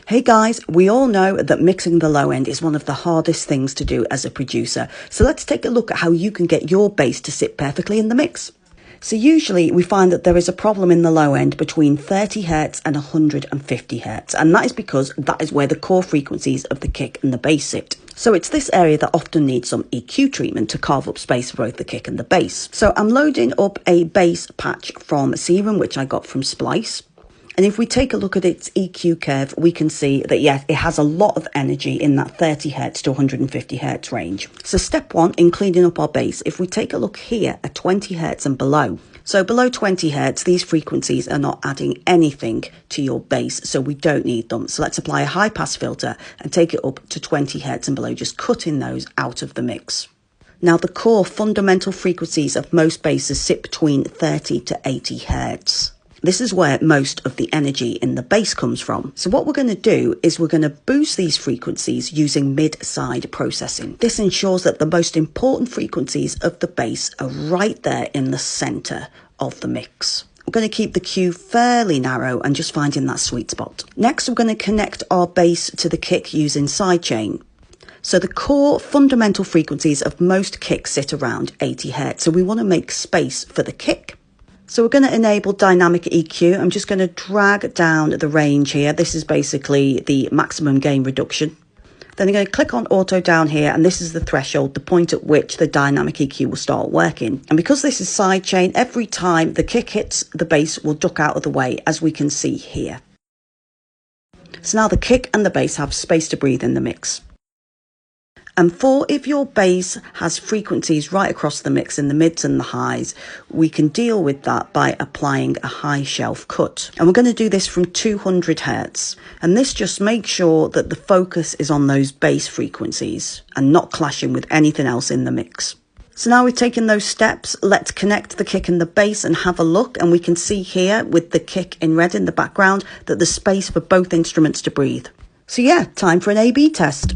Hey guys, we all know that mixing the low end is one of the hardest things to do as a producer. So let's take a look at how you can get your bass to sit perfectly in the mix. So usually we find that there is a problem in the low end between 30 Hz and 150 Hz. And that is because that is where the core frequencies of the kick and the bass sit. So it's this area that often needs some EQ treatment to carve up space for both the kick and the bass. So I'm loading up a bass patch from Serum, which I got from Splice. And if we take a look at its EQ curve, we can see that, yes, it has a lot of energy in that 30 Hz to 150 Hz range. So step one in cleaning up our bass, if we take a look here at 20 Hz and below. So below 20 Hz, these frequencies are not adding anything to your bass, so we don't need them. So let's apply a high pass filter and take it up to 20 Hz and below, just cutting those out of the mix. Now, the core fundamental frequencies of most basses sit between 30 to 80 Hz. This is where most of the energy in the bass comes from. So what we're going to do is we're going to boost these frequencies using mid-side processing. This ensures that the most important frequencies of the bass are right there in the center of the mix. We're going to keep the Q fairly narrow and just finding that sweet spot. Next, we're going to connect our bass to the kick using sidechain. So the core fundamental frequencies of most kicks sit around 80 Hz. So we want to make space for the kick. So we're going to enable dynamic EQ. I'm just going to drag down the range here. This is basically the maximum gain reduction. Then I'm going to click on auto down here, and this is the threshold, the point at which the dynamic EQ will start working. And because this is sidechain, every time the kick hits, the bass will duck out of the way, as we can see here. So now the kick and the bass have space to breathe in the mix. And if your bass has frequencies right across the mix in the mids and the highs, we can deal with that by applying a high shelf cut. And we're going to do this from 200 Hz. And this just makes sure that the focus is on those bass frequencies and not clashing with anything else in the mix. So now we've taken those steps, let's connect the kick and the bass and have a look. And we can see here with the kick in red in the background that there's space for both instruments to breathe. So yeah, time for an A/B test.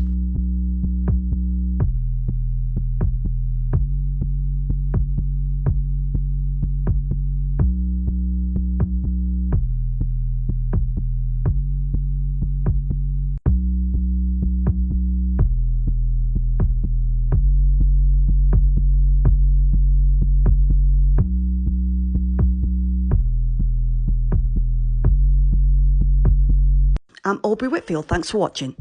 I'm Aubrey Whitfield, thanks for watching.